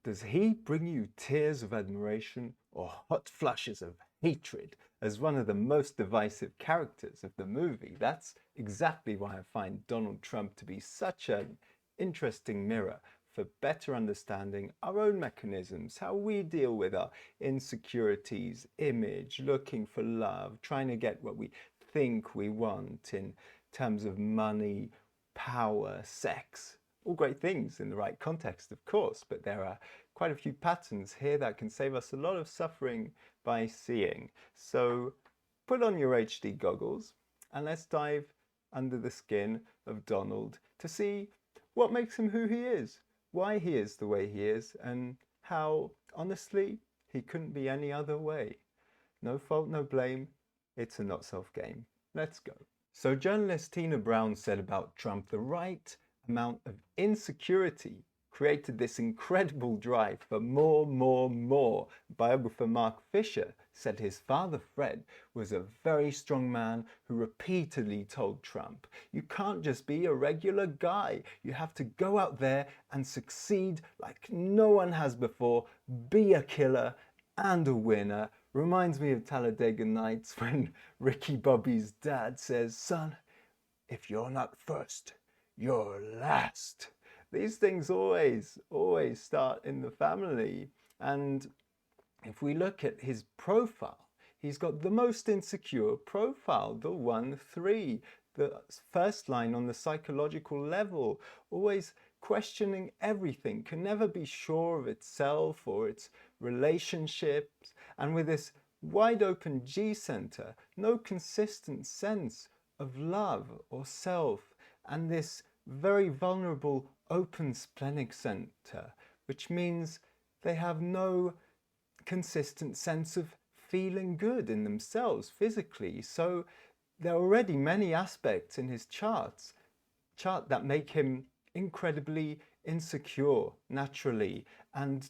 Does he bring you tears of admiration or hot flushes of hatred as one of the most divisive characters of the movie? That's exactly why I find Donald Trump to be such an interesting mirror for better understanding our own mechanisms, how we deal with our insecurities, image, looking for love, trying to get what we think we want in terms of money, power, sex. All great things in the right context, of course, but there are quite a few patterns here that can save us a lot of suffering by seeing. So put on your HD goggles and let's dive under the skin of Donald to see what makes him who he is, why he is the way he is, and how, honestly, he couldn't be any other way. No fault, no blame. It's a not-self game. Let's go. So journalist Tina Brown said about Trump, the right amount of insecurity created this incredible drive for more. Biographer Mark Fisher said his father Fred was a very strong man who repeatedly told Trump, you can't just be a regular guy, you have to go out there and succeed like no one has before, be a killer and a winner. Reminds me of Talladega Nights when Ricky Bobby's dad says, son, if you're not first, you're last. These things always start in the family. And if we look at his profile, he's got the most insecure profile, the 1-3, the first line on the psychological level, always questioning everything, can never be sure of itself or its relationships. And with this wide open G center, no consistent sense of love or self, and this very vulnerable open splenic center, which means they have no consistent sense of feeling good in themselves physically. So there are already many aspects in his chart that make him incredibly insecure naturally and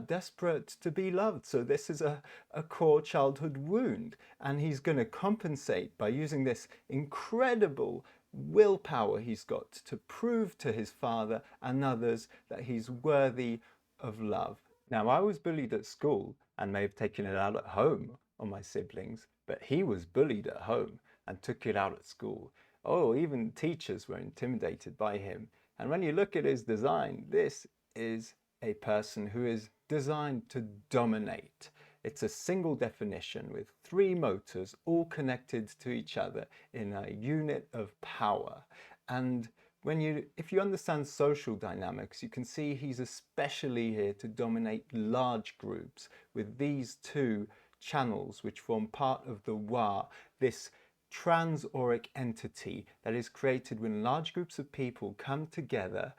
desperate to be loved. So this is a core childhood wound, and he's going to compensate by using this incredible willpower he's got to prove to his father and others that he's worthy of love. Now, I was bullied at school and may have taken it out at home on my siblings, but he was bullied at home and took it out at school. Oh, even teachers were intimidated by him. And when you look at his design, this is a person who is designed to dominate. It's a single definition with 3 motors all connected to each other in a unit of power. And if you understand social dynamics, you can see he's especially here to dominate large groups with these 2 channels which form part of the Wa, this transauric entity that is created when large groups of people come together,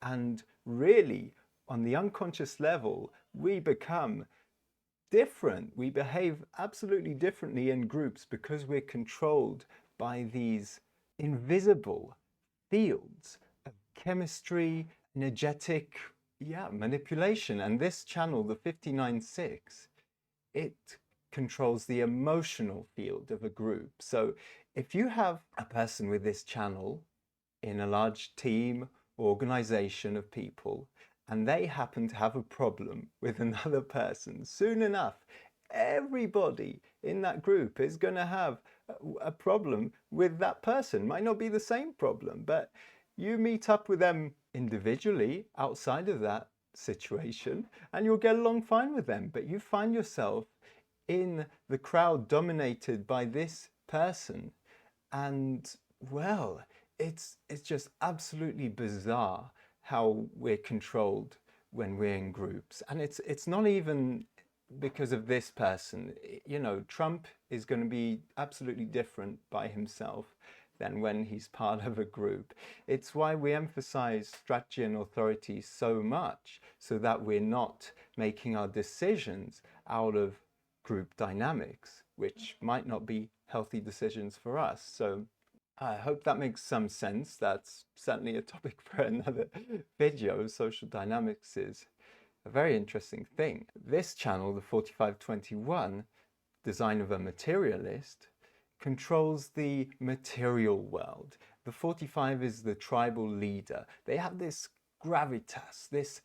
and really on the unconscious level we become different. We behave absolutely differently in groups because we're controlled by these invisible fields of chemistry, energetic manipulation. And this channel, the 59-6, it controls the emotional field of a group. So if you have a person with this channel in a large team or organization of people, and they happen to have a problem with another person, soon enough, everybody in that group is going to have a problem with that person. Might not be the same problem, but you meet up with them individually outside of that situation and you'll get along fine with them. But you find yourself in the crowd dominated by this person, and well, it's just absolutely bizarre how we're controlled when we're in groups. And it's not even because of this person. You know, Trump is going to be absolutely different by himself than when he's part of a group. It's why we emphasize strategy and authority so much, so that we're not making our decisions out of group dynamics, which might not be healthy decisions for us. So I hope that makes some sense. That's certainly a topic for another video. Social dynamics is a very interesting thing. This channel, the 4521, design of a materialist, controls the material world. The 45 is the tribal leader. They have this gravitas, this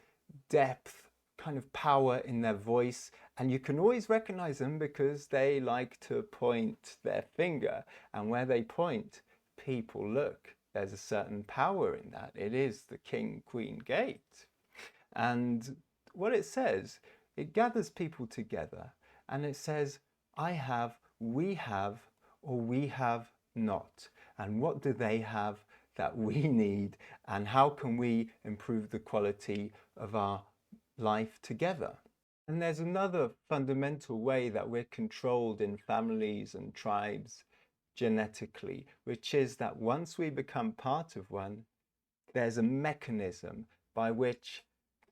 depth kind of power in their voice, and you can always recognize them because they like to point their finger, and where they point, people look. There's a certain power in that. It is the king-queen gate. And what it says, it gathers people together, and it says, I have, we have, or we have not. And what do they have that we need, and how can we improve the quality of our life together? And there's another fundamental way that we're controlled in families and tribes genetically, which is that once we become part of one, there's a mechanism by which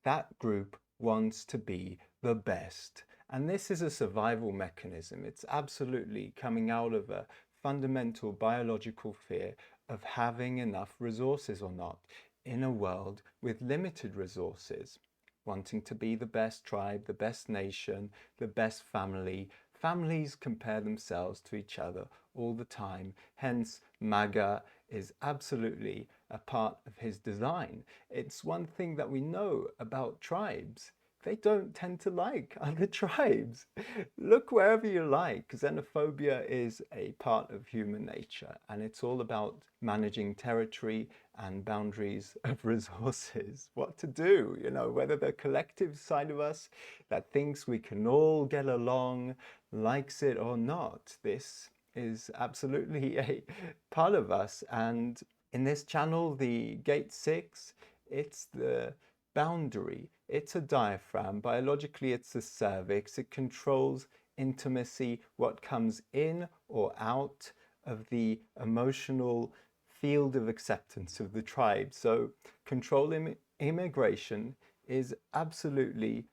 that group wants to be the best. And this is a survival mechanism. It's absolutely coming out of a fundamental biological fear of having enough resources or not in a world with limited resources, wanting to be the best tribe, the best nation, the best family. Families compare themselves to each other all the time. Hence, MAGA is absolutely a part of his design. It's one thing that we know about tribes. They don't tend to like other tribes. Look wherever you like. Xenophobia is a part of human nature, and it's all about managing territory and boundaries of resources. What to do, whether the collective side of us that thinks we can all get along likes it or not. This is absolutely a part of us. And in this channel, the Gate 6, it's the boundary. It's a diaphragm. Biologically, it's the cervix. It controls intimacy, what comes in or out of the emotional field of acceptance of the tribe. So controlling immigration is absolutely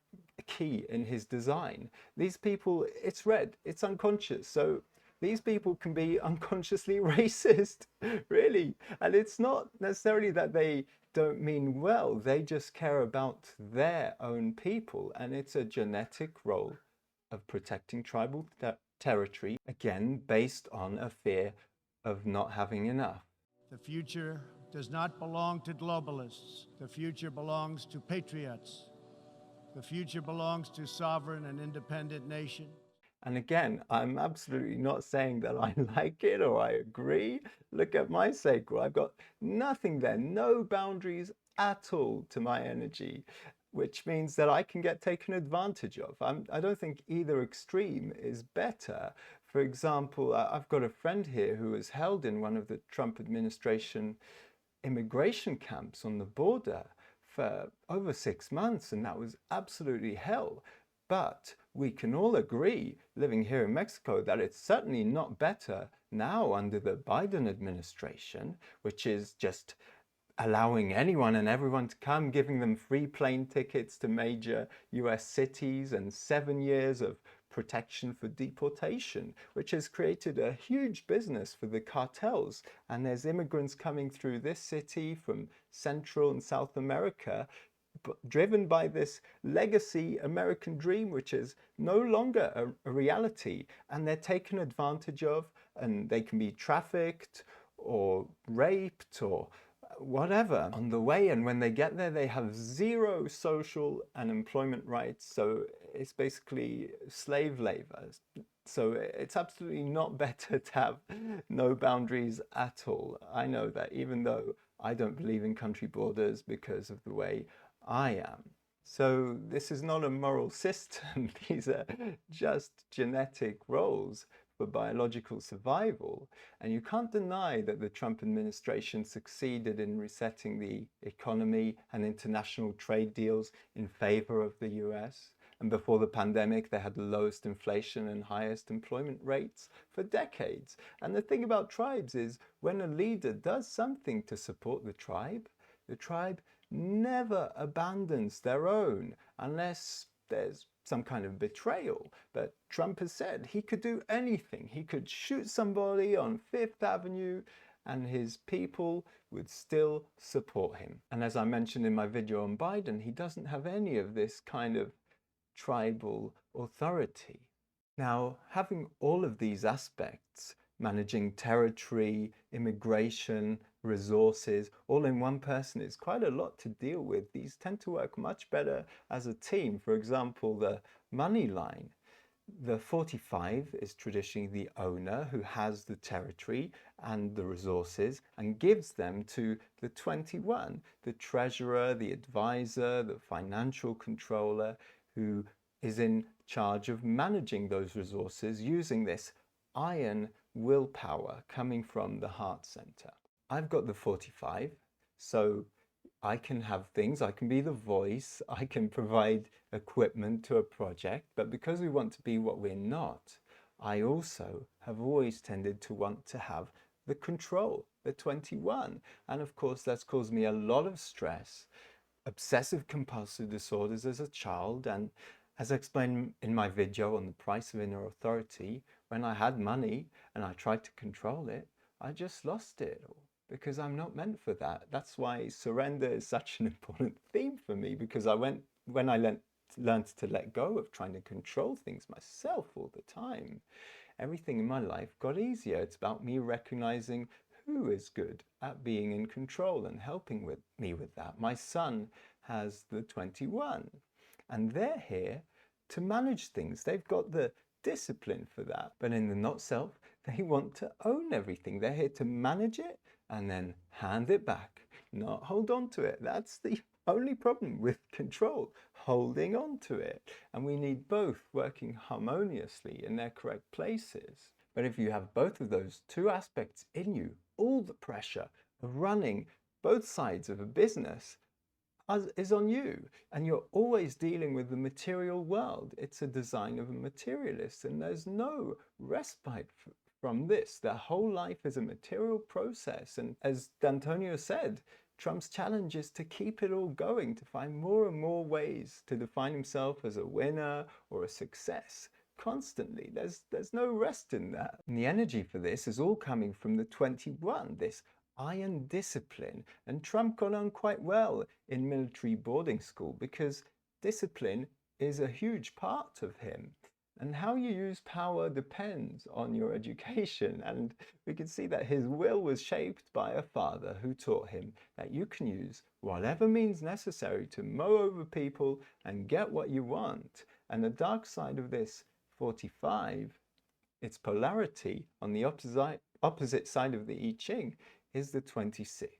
key in his design. These people, it's red, it's unconscious. So these people can be unconsciously racist, really. And it's not necessarily that they don't mean well, they just care about their own people. And it's a genetic role of protecting tribal territory, again, based on a fear of not having enough. The future does not belong to globalists. The future belongs to patriots. The future belongs to sovereign and independent nations. And again, I'm absolutely not saying that I like it or I agree. Look at my sacral. I've got nothing there, no boundaries at all to my energy, which means that I can get taken advantage of. I don't think either extreme is better. For example, I've got a friend here who was held in one of the Trump administration immigration camps on the border for over 6 months, and that was absolutely hell. But we can all agree, living here in Mexico, that it's certainly not better now under the Biden administration, which is just allowing anyone and everyone to come, giving them free plane tickets to major US cities and 7 years of protection for deportation, which has created a huge business for the cartels. And there's immigrants coming through this city from Central and South America, driven by this legacy American dream, which is no longer a reality, and they're taken advantage of, and they can be trafficked or raped or whatever on the way. And when they get there, they have zero social and employment rights. So it's basically slave labor. So it's absolutely not better to have no boundaries at all. I know that, even though I don't believe in country borders because of the way I am. So this is not a moral system. These are just genetic roles for biological survival. And you can't deny that the Trump administration succeeded in resetting the economy and international trade deals in favor of the US. And before the pandemic, they had the lowest inflation and highest employment rates for decades. And the thing about tribes is, when a leader does something to support the tribe never abandons their own unless there's some kind of betrayal. But Trump has said he could do anything. He could shoot somebody on Fifth Avenue and his people would still support him. And as I mentioned in my video on Biden, he doesn't have any of this kind of tribal authority. Now, having all of these aspects, managing territory, immigration, resources, all in one person. It's quite a lot to deal with. These tend to work much better as a team. For example, the money line. The 45 is traditionally the owner who has the territory and the resources and gives them to the 21, the treasurer, the advisor, the financial controller, who is in charge of managing those resources using this iron willpower coming from the heart center. I've got the 45, so I can have things, I can be the voice, I can provide equipment to a project, but because we want to be what we're not, I also have always tended to want to have the control, the 21. And of course, that's caused me a lot of stress, obsessive compulsive disorders as a child, and as I explained in my video on the price of inner authority, when I had money and I tried to control it, I just lost it all. Because I'm not meant for that. That's why surrender is such an important theme for me, because when I learned to let go of trying to control things myself all the time, everything in my life got easier. It's about me recognizing who is good at being in control and helping me with that. My son has the 21, and they're here to manage things. They've got the discipline for that. But in the not self, they want to own everything. They're here to manage it and then hand it back, not hold on to it. That's the only problem with control, holding on to it. And we need both working harmoniously in their correct places. But if you have both of those two aspects in you, all the pressure of running both sides of a business is on you, and you're always dealing with the material world. It's a design of a materialist, and there's no respite from this. Their whole life is a material process. And as D'Antonio said, Trump's challenge is to keep it all going, to find more and more ways to define himself as a winner or a success constantly. There's no rest in that. And the energy for this is all coming from the 21, this iron discipline. And Trump got on quite well in military boarding school because discipline is a huge part of him. And how you use power depends on your education. And we can see that his will was shaped by a father who taught him that you can use whatever means necessary to mow over people and get what you want. And the dark side of this 45, its polarity on the opposite side of the I Ching, is the 26,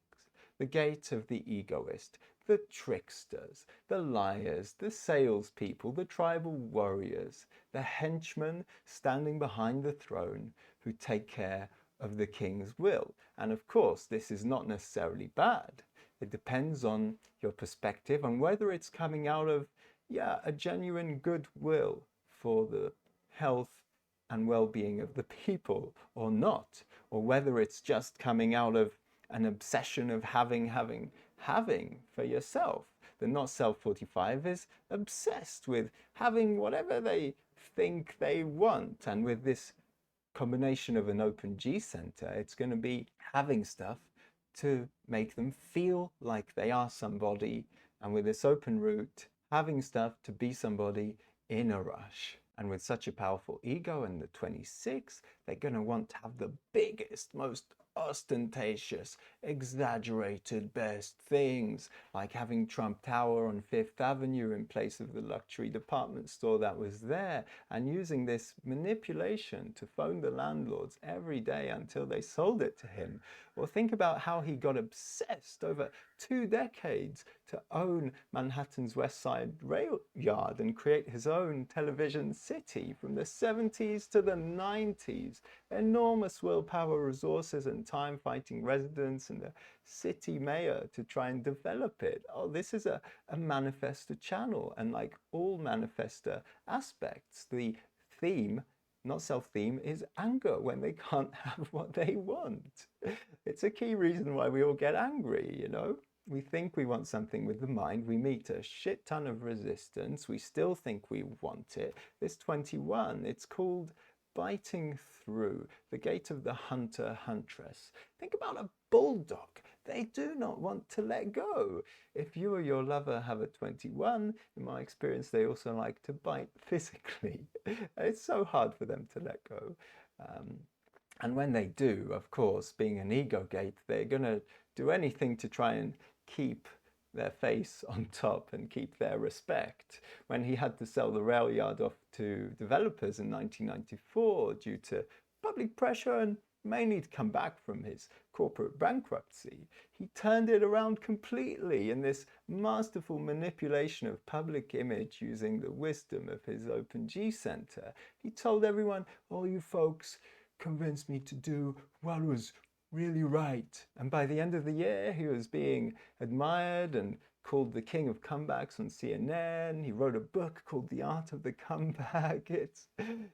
the gate of the egoist, the tricksters, the liars, the salespeople, the tribal warriors, the henchmen standing behind the throne who take care of the king's will. And of course, this is not necessarily bad. It depends on your perspective and whether it's coming out of, a genuine goodwill for the health and well-being of the people or not, or whether it's just coming out of an obsession of having for yourself. The not self 45 is obsessed with having whatever they think they want. And with this combination of an open G center, it's going to be having stuff to make them feel like they are somebody. And with this open root, having stuff to be somebody in a rush. And with such a powerful ego and the 26, they're going to want to have the biggest, most ostentatious, exaggerated best things, like having Trump Tower on Fifth Avenue in place of the luxury department store that was there, and using this manipulation to phone the landlords every day until they sold it to him. Or think about how he got obsessed over 2 decades to own Manhattan's West Side rail yard and create his own television city from the 70s to the 90s. Enormous willpower, resources, and time fighting residents and the city mayor to try and develop it. Oh, this is a manifestor channel, and like all manifestor aspects, the theme, not self-theme, is anger when they can't have what they want. It's a key reason why we all get angry, you know? We think we want something with the mind, we meet a shit ton of resistance, we still think we want it. This 21, it's called biting through, the gate of the hunter-huntress. Think about a bulldog. They do not want to let go. If you or your lover have a 21, in my experience, they also like to bite physically. It's so hard for them to let go. And when they do, of course, being an ego gate, they're going to do anything to try and keep their face on top and keep their respect. When he had to sell the rail yard off to developers in 1994 due to public pressure and mainly to come back from his corporate bankruptcy, he turned it around completely in this masterful manipulation of public image using the wisdom of his OpenG Center. He told everyone, "All you folks convinced me to do what was really right." And by the end of the year, he was being admired and called the king of comebacks on CNN. He wrote a book called The Art of the Comeback. It's,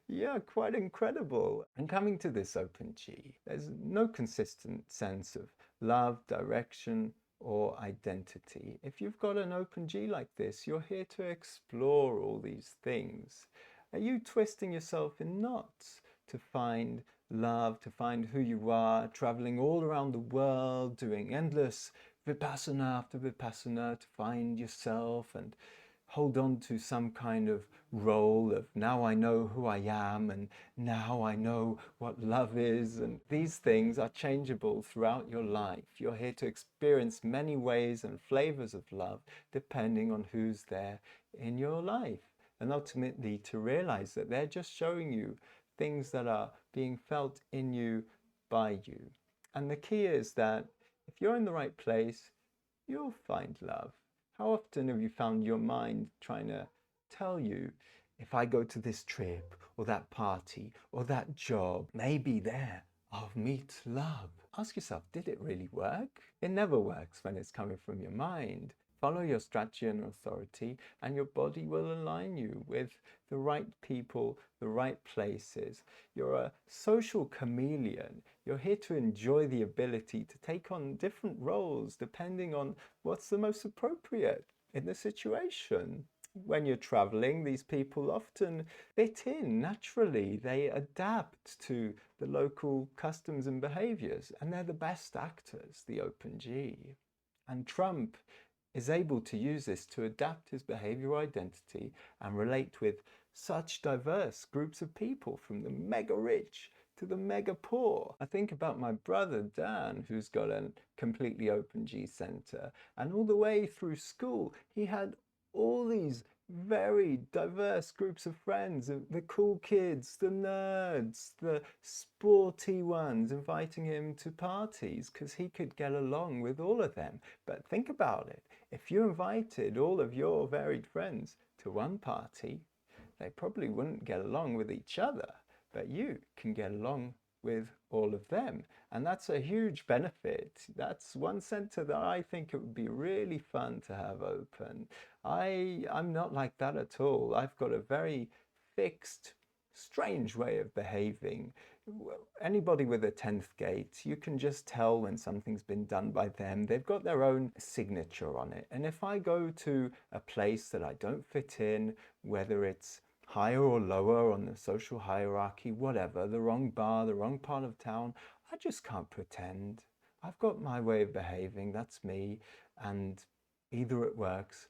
yeah, quite incredible. And coming to this OpenG, there's no consistent sense of love, direction, or identity. If you've got an OpenG like this, you're here to explore all these things. Are you twisting yourself in knots to find love, to find who you are, traveling all around the world, doing endless vipassana after vipassana to find yourself and hold on to some kind of role of now I know who I am and now I know what love is? And these things are changeable throughout your life. You're here to experience many ways and flavors of love depending on who's there in your life, and ultimately to realize that they're just showing you things that are being felt in you by you. And the key is that if you're in the right place, you'll find love. How often have you found your mind trying to tell you, if I go to this trip or that party or that job, maybe there I'll meet love? Ask yourself, did it really work? It never works when it's coming from your mind. Follow your strategy and authority, and your body will align you with the right people, the right places. You're a social chameleon. You're here to enjoy the ability to take on different roles depending on what's the most appropriate in the situation. When you're traveling, these people often fit in naturally. They adapt to the local customs and behaviors, and they're the best actors, the OpenG. And Trump is able to use this to adapt his behavioral identity and relate with such diverse groups of people, from the mega rich to the mega poor. I think about my brother Dan, who's got a completely OpenG center, and all the way through school he had all these very diverse groups of friends, the cool kids, the nerds, the sporty ones, inviting him to parties because he could get along with all of them. But think about it. If you invited all of your varied friends to one party, they probably wouldn't get along with each other, but you can get along with all of them. And that's a huge benefit. That's one center that I think it would be really fun to have open. I'm not like that at all. I've got a very fixed, strange way of behaving. Anybody with a 10th gate, you can just tell when something's been done by them. They've got their own signature on it. And if I go to a place that I don't fit in, whether it's higher or lower on the social hierarchy, whatever, the wrong bar, the wrong part of town, I just can't pretend. I've got my way of behaving, that's me, and either it works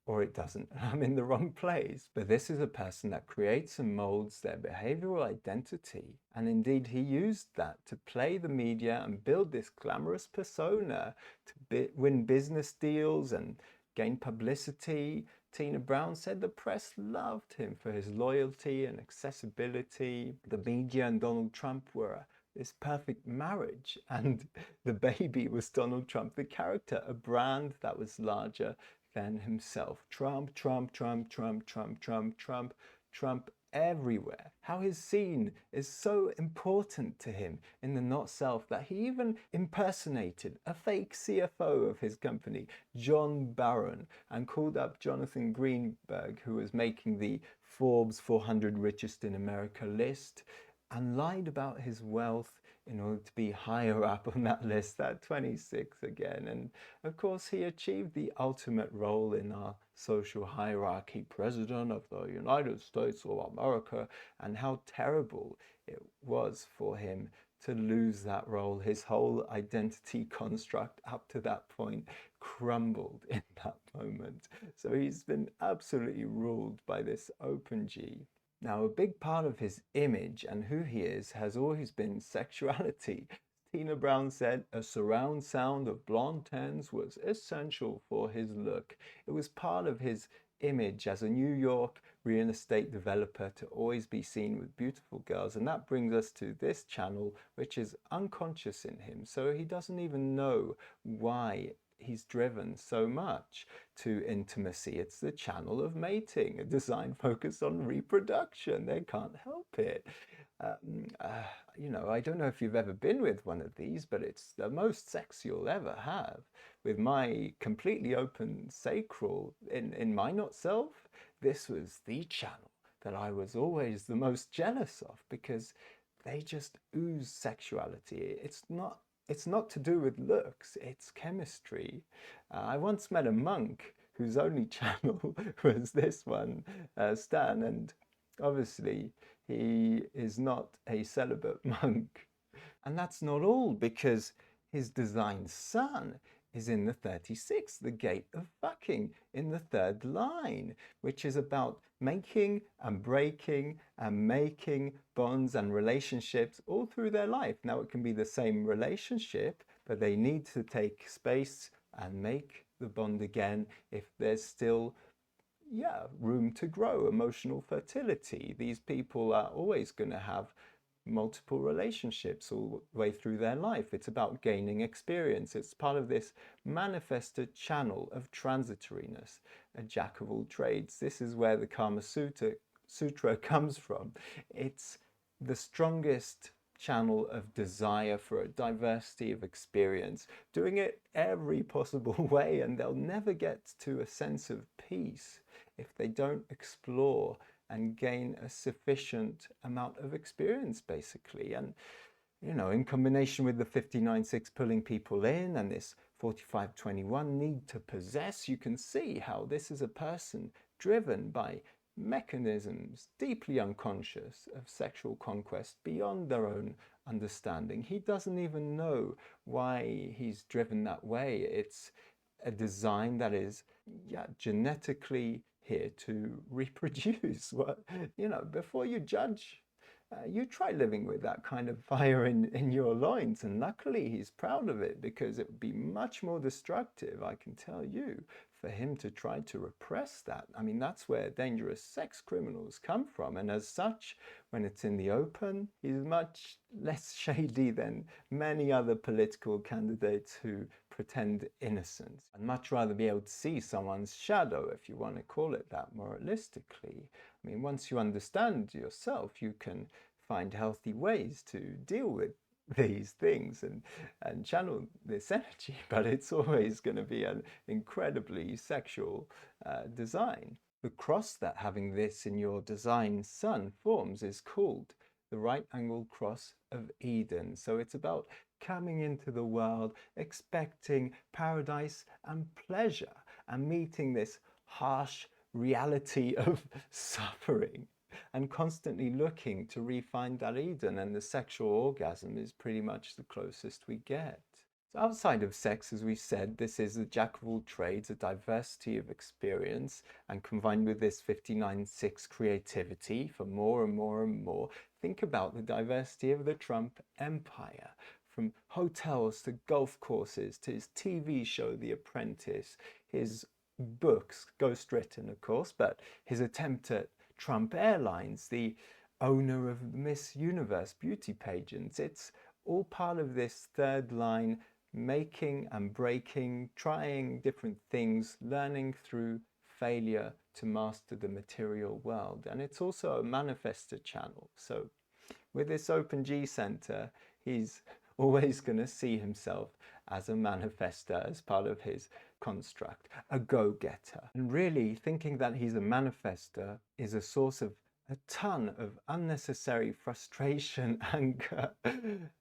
or it doesn't. I'm in the wrong place. But this is a person that creates and molds their behavioral identity. And indeed, he used that to play the media and build this glamorous persona to win business deals and gain publicity. Tina Brown said the press loved him for his loyalty and accessibility. The media and Donald Trump were this perfect marriage, and the baby was Donald Trump, the character, a brand that was larger than himself. Trump, Trump, Trump, Trump, Trump, Trump, Trump, Trump everywhere. How his scene is so important to him in the not self that he even impersonated a fake CFO of his company, John Barron, and called up Jonathan Greenberg, who was making the Forbes 400 richest in America list, and lied about his wealth in order to be higher up on that list, at 26 again. And of course, he achieved the ultimate role in our social hierarchy, President of the United States of America, and how terrible it was for him to lose that role. His whole identity construct up to that point crumbled in that moment. So he's been absolutely ruled by this OpenG. Now, a big part of his image and who he is has always been sexuality. Tina Brown said a surround sound of blonde tones was essential for his look. It was part of his image as a New York real estate developer to always be seen with beautiful girls. And that brings us to this channel, which is unconscious in him. So he doesn't even know why he's driven so much to intimacy. It's the channel of mating, a design focused on reproduction. They can't help it. You know, I don't know if you've ever been with one of these, but it's the most sex you'll ever have. With my completely open sacral in my not self, this was the channel that I was always the most jealous of, because they just ooze sexuality. It's not to do with looks, it's chemistry. I once met a monk whose only channel was this one, Stan, and obviously he is not a celibate monk. And that's not all, because his design sun is in the 36th, the gate of fucking, in the third line, which is about making and breaking and making bonds and relationships all through their life. Now, it can be the same relationship, but they need to take space and make the bond again if there's still room to grow, emotional fertility. These people are always going to have multiple relationships all the way through their life. It's about gaining experience. It's part of this manifested channel of transitoriness, a jack of all trades. This is where the Kama Sutra comes from. It's the strongest channel of desire for a diversity of experience, doing it every possible way, and they'll never get to a sense of peace if they don't explore and gain a sufficient amount of experience, basically. And, you know, in combination with the 59-6 pulling people in and this 45-21 need to possess, you can see how this is a person driven by mechanisms deeply unconscious of sexual conquest beyond their own understanding. He doesn't even know why he's driven that way. It's a design that is genetically here to reproduce. What, you know, before you judge, you try living with that kind of fire in your loins. And luckily he's proud of it, because it would be much more destructive, I can tell you, for him to try to repress that. I mean, that's where dangerous sex criminals come from. And as such, when it's in the open, he's much less shady than many other political candidates who pretend innocence. I'd much rather be able to see someone's shadow, if you want to call it that, moralistically. I mean, once you understand yourself, you can find healthy ways to deal with these things and channel this energy, but it's always going to be an incredibly sexual design. The cross that having this in your design sun forms is called the right angle cross of Eden. So it's about coming into the world expecting paradise and pleasure and meeting this harsh reality of suffering and constantly looking to refine that Eden, and the sexual orgasm is pretty much the closest we get. So outside of sex, as we said, this is a jack of all trades, a diversity of experience, and combined with this 59-6 creativity for more and more and more, think about the diversity of the Trump empire. From hotels to golf courses to his TV show, The Apprentice, his books, ghostwritten of course, but his attempt at Trump Airlines, the owner of Miss Universe beauty pageants. It's all part of this third line, making and breaking, trying different things, learning through failure to master the material world. And it's also a manifestor channel. So with this open G center, he's always going to see himself as a manifestor, as part of his construct, a go-getter. And really thinking that he's a manifestor is a source of a ton of unnecessary frustration, anger.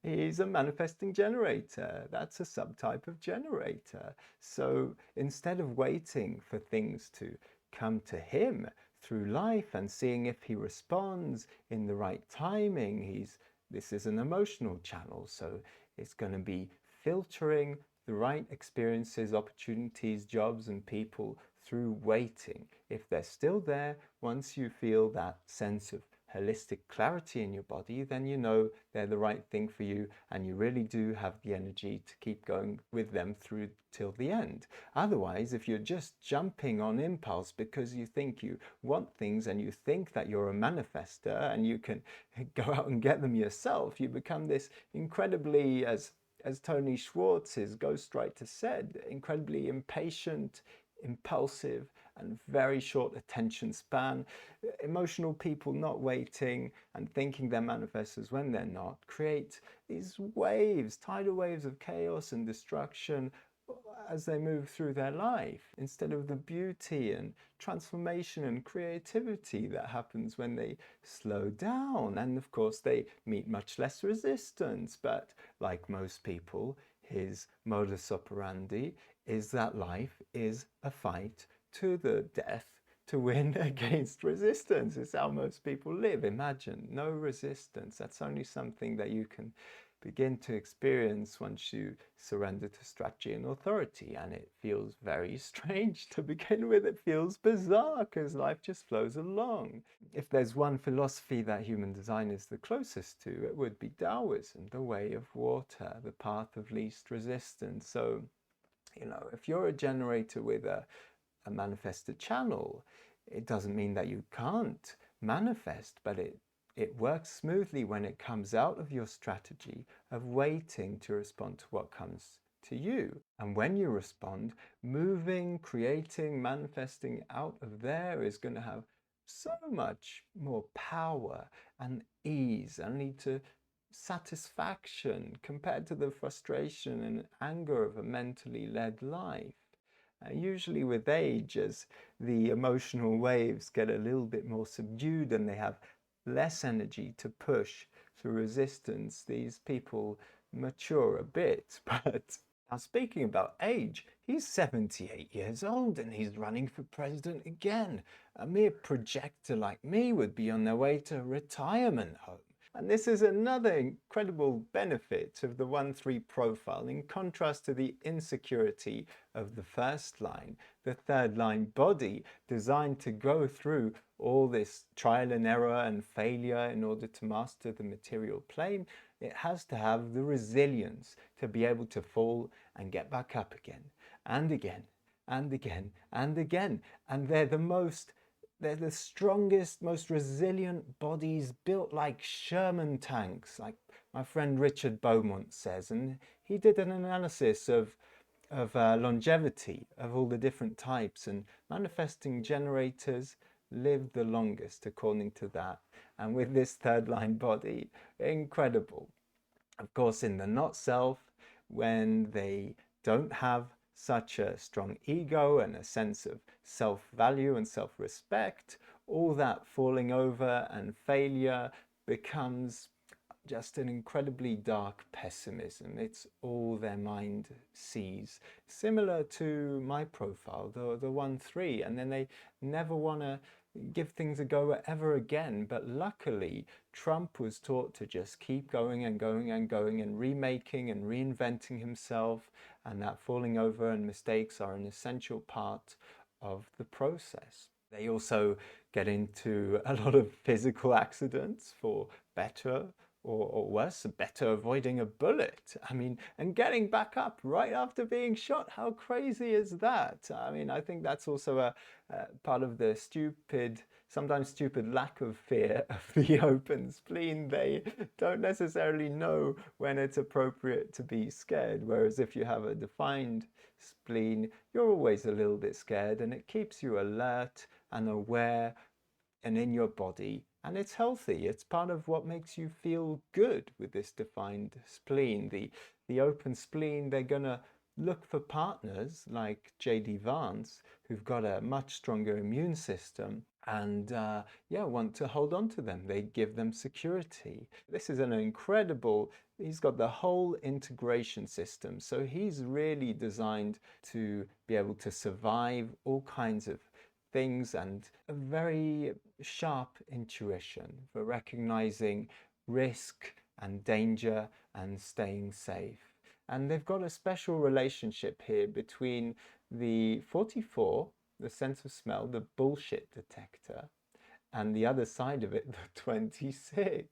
He's a manifesting generator. That's a subtype of generator. So instead of waiting for things to come to him through life and seeing if he responds in the right timing, this is an emotional channel, so it's going to be filtering the right experiences, opportunities, jobs, and people through waiting. If they're still there, once you feel that sense of holistic clarity in your body, then you know they're the right thing for you, and you really do have the energy to keep going with them through till the end. Otherwise, if you're just jumping on impulse because you think you want things and you think that you're a manifester and you can go out and get them yourself, you become this incredibly, as Tony Schwartz's ghostwriter said, incredibly impatient, impulsive, and very short attention span. Emotional people not waiting and thinking they're manifestors when they're not create these waves, tidal waves of chaos and destruction as they move through their life, instead of the beauty and transformation and creativity that happens when they slow down. And of course, they meet much less resistance. But like most people, his modus operandi is that life is a fight to the death to win against resistance. It's how most people live. Imagine no resistance. That's only something that you can begin to experience once you surrender to strategy and authority. And it feels very strange to begin with. It feels bizarre because life just flows along. If there's one philosophy that human design is the closest to, it would be Taoism, the way of water, the path of least resistance. So, you know, if you're a generator with a manifested channel, it doesn't mean that you can't manifest, but it works smoothly when it comes out of your strategy of waiting to respond to what comes to you. And when you respond, moving, creating, manifesting out of there is going to have so much more power and ease and lead to satisfaction compared to the frustration and anger of a mentally led life. Usually with age, as the emotional waves get a little bit more subdued and they have less energy to push through resistance, these people mature a bit. But now, speaking about age, he's 78 years old and he's running for president again. A mere projector like me would be on their way to a retirement home. And this is another incredible benefit of the 1-3 profile, in contrast to the insecurity of the first line, the third line body designed to go through all this trial and error and failure in order to master the material plane. It has to have the resilience to be able to fall and get back up again and again and again and again. And they're the strongest, most resilient bodies, built like Sherman tanks, like my friend Richard Beaumont says. And he did an analysis of longevity of all the different types, and manifesting generators live the longest according to that. And with this third line body, incredible. Of course, in the not self, when they don't have such a strong ego and a sense of self-value and self-respect, all that falling over and failure becomes just an incredibly dark pessimism. It's all their mind sees. Similar to my profile, the 1-3, and then they never want to give things a go ever again. But luckily, Trump was taught to just keep going and going and going and remaking and reinventing himself, and that falling over and mistakes are an essential part of the process. They also get into a lot of physical accidents, for better or worse, better avoiding a bullet. I mean, and getting back up right after being shot. How crazy is that? I mean, I think that's also a part of the sometimes stupid lack of fear of the open spleen. They don't necessarily know when it's appropriate to be scared. Whereas if you have a defined spleen, you're always a little bit scared, and it keeps you alert and aware and in your body. And it's healthy. It's part of what makes you feel good with this defined spleen. The open spleen, they're going to look for partners like J.D. Vance, who've got a much stronger immune system, and want to hold on to them. They give them security. This is an incredible, he's got the whole integration system. So he's really designed to be able to survive all kinds of things, and a very sharp intuition for recognizing risk and danger and staying safe. And they've got a special relationship here between the 44 the sense of smell, the bullshit detector, and the other side of it, the 26,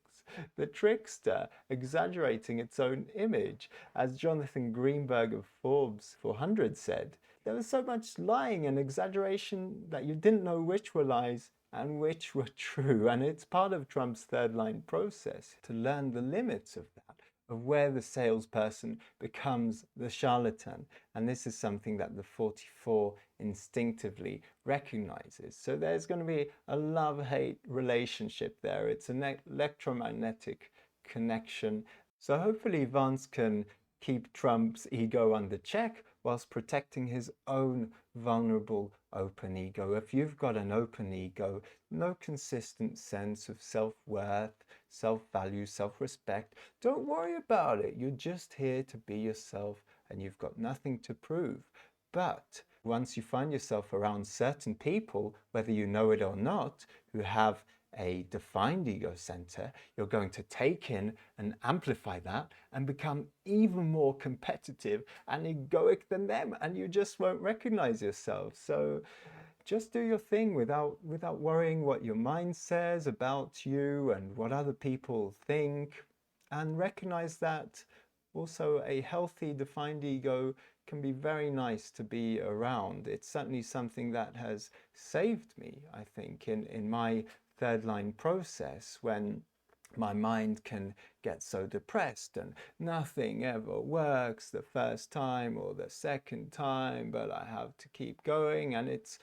the trickster, exaggerating its own image. As Jonathan Greenberg of Forbes 400 said, there was so much lying and exaggeration that you didn't know which were lies and which were true. And it's part of Trump's third line process to learn the limits of that, of where the salesperson becomes the charlatan. And this is something that the 44 instinctively recognizes. So there's going to be a love-hate relationship there. It's an electromagnetic connection. So hopefully Vance can keep Trump's ego under check whilst protecting his own vulnerable open ego. If you've got an open ego, no consistent sense of self-worth, self-value, self-respect, don't worry about it. You're just here to be yourself and you've got nothing to prove. But once you find yourself around certain people, whether you know it or not, who have a defined ego center, you're going to take in and amplify that and become even more competitive and egoic than them, and you just won't recognize yourself. So just do your thing without worrying what your mind says about you and what other people think, and recognize that also a healthy defined ego can be very nice to be around. It's certainly something that has saved me, I think, in my third line process, when my mind can get so depressed and nothing ever works the first time or the second time, but I have to keep going. And it's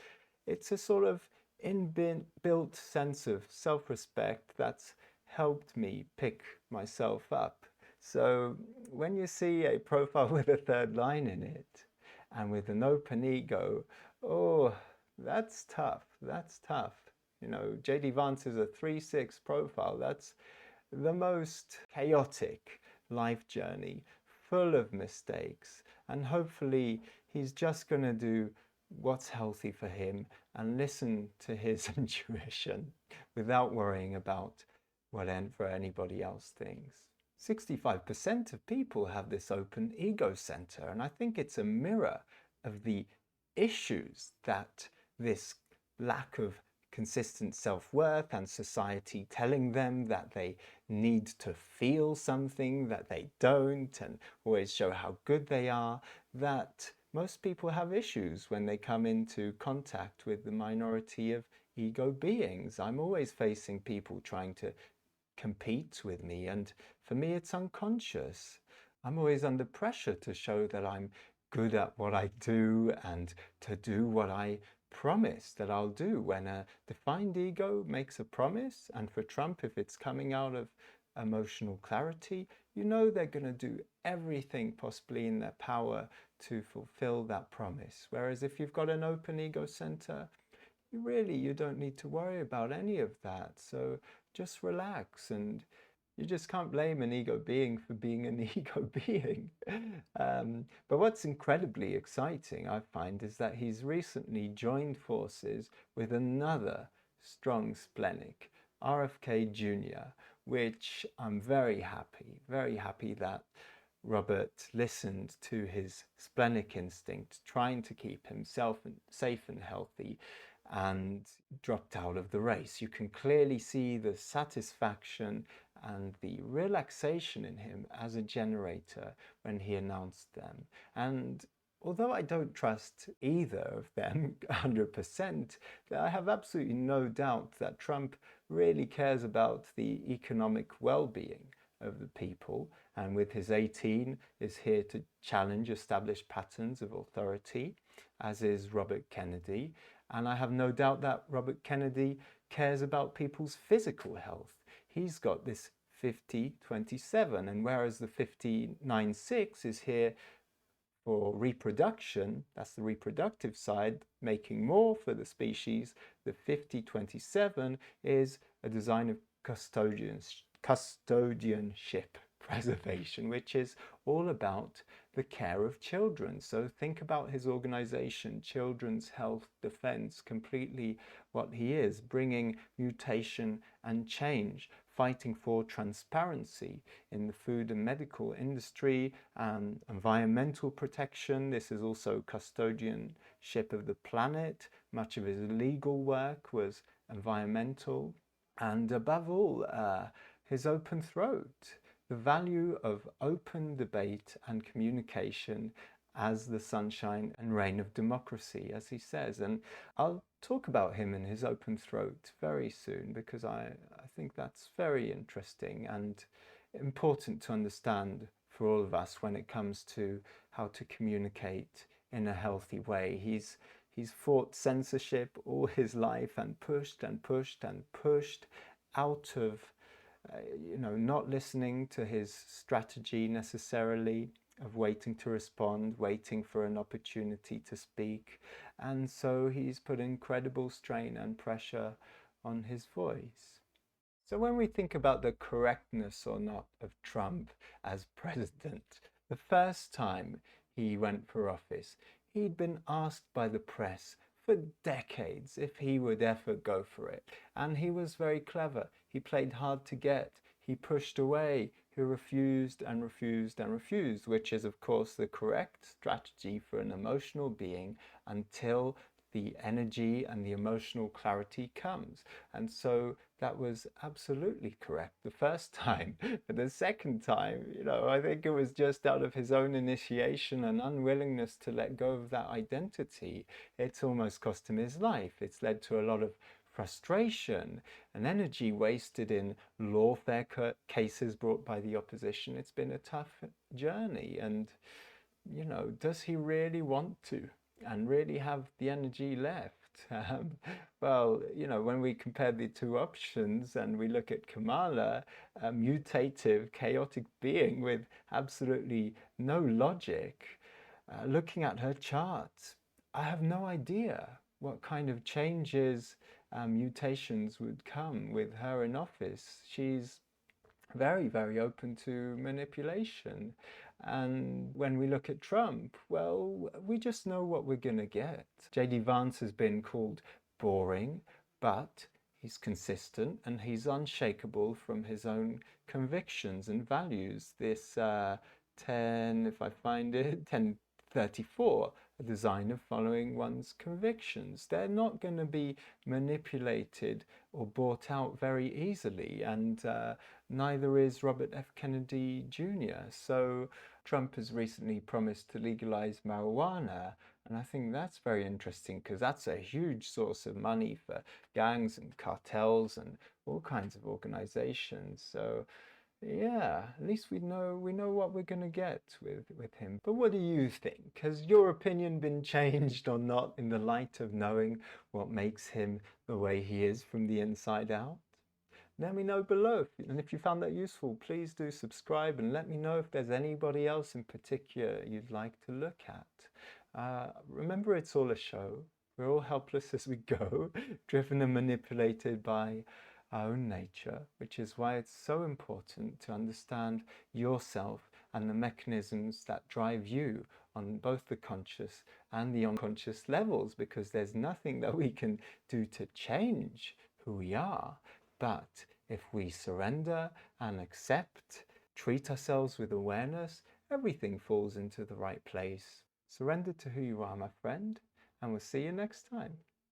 a sort of inbuilt sense of self-respect that's helped me pick myself up. So when you see a profile with a third line in it and with an open ego, oh, that's tough. That's tough. You know, JD Vance is a 3-6 profile. That's the most chaotic life journey, full of mistakes. And hopefully he's just going to do what's healthy for him and listen to his intuition without worrying about whatever anybody else thinks. 65% of people have this open ego center, and I think it's a mirror of the issues that this lack of consistent self-worth and society telling them that they need to feel something that they don't and always show how good they are, that most people have issues when they come into contact with the minority of ego beings. I'm always facing people trying to compete with me, and for me it's unconscious. I'm always under pressure to show that I'm good at what I do and to do what I promise that I'll do. When a defined ego makes a promise, and for Trump, if it's coming out of emotional clarity, you know they're going to do everything possibly in their power to fulfill that promise. Whereas if you've got an open ego center, you don't need to worry about any of that. So just relax, and you just can't blame an ego being for being an ego being. But what's incredibly exciting, I find, is that he's recently joined forces with another strong splenic, RFK Jr., which I'm very happy that Robert listened to his splenic instinct, trying to keep himself safe and healthy, and dropped out of the race. You can clearly see the satisfaction and the relaxation in him as a generator when he announced them. And although I don't trust either of them 100%, I have absolutely no doubt that Trump really cares about the economic well-being of the people, and with his 18 is here to challenge established patterns of authority, as is Robert Kennedy. And I have no doubt that Robert Kennedy cares about people's physical health. He's got this 50-27, and whereas the 59-6 is here for reproduction, that's the reproductive side, making more for the species, the 50-27 is a design of custodianship preservation, which is all about the care of children. So think about his organization, Children's Health Defense, completely what he is, bringing mutation and change, fighting for transparency in the food and medical industry, environmental protection. This is also custodianship of the planet, Much of his legal work was environmental, and above all, his open throat, the value of open debate and communication as the sunshine and rain of democracy, as he says. And I'll talk about him and his open throat very soon, because I think that's very interesting and important to understand for all of us when it comes to how to communicate in a healthy way. He's fought censorship all his life and pushed and pushed and pushed out of not listening to his strategy necessarily, of waiting to respond, waiting for an opportunity to speak. And so he's put incredible strain and pressure on his voice. So when we think about the correctness or not of Trump as president, the first time he went for office, he'd been asked by the press for decades if he would ever go for it. And he was very clever. He played hard to get. He pushed away. He refused and refused and refused, which is, of course, the correct strategy for an emotional being until the energy and the emotional clarity comes. And so that was absolutely correct the first time. But the second time, I think it was just out of his own initiation and unwillingness to let go of that identity. It's almost cost him his life. It's led to a lot of frustration and energy wasted in lawfare cases brought by the opposition. It's been a tough journey. And, does he really want to and really have the energy left? Well, when we compare the two options and we look at Kamala, a mutative, chaotic being with absolutely no logic, looking at her chart, I have no idea what kind of changes, mutations would come with her in office. She's very, very open to manipulation. And when we look at Trump, well, we just know what we're going to get. J.D. Vance has been called boring, but he's consistent and he's unshakable from his own convictions and values. This 1034, a design of following one's convictions. They're not going to be manipulated or bought out very easily, and neither is Robert F. Kennedy Jr. So Trump has recently promised to legalize marijuana, and I think that's very interesting because that's a huge source of money for gangs and cartels and all kinds of organizations. So yeah, at least we know what we're going to get with him. But what do you think? Has your opinion been changed or not in the light of knowing what makes him the way he is from the inside out? Let me know below. And if you found that useful, please do subscribe and let me know if there's anybody else in particular you'd like to look at. Remember, it's all a show. We're all helpless as we go, driven and manipulated by our own nature, which is why it's so important to understand yourself and the mechanisms that drive you on both the conscious and the unconscious levels, because there's nothing that we can do to change who we are. But if we surrender and accept, treat ourselves with awareness, everything falls into the right place. Surrender to who you are, my friend, and we'll see you next time.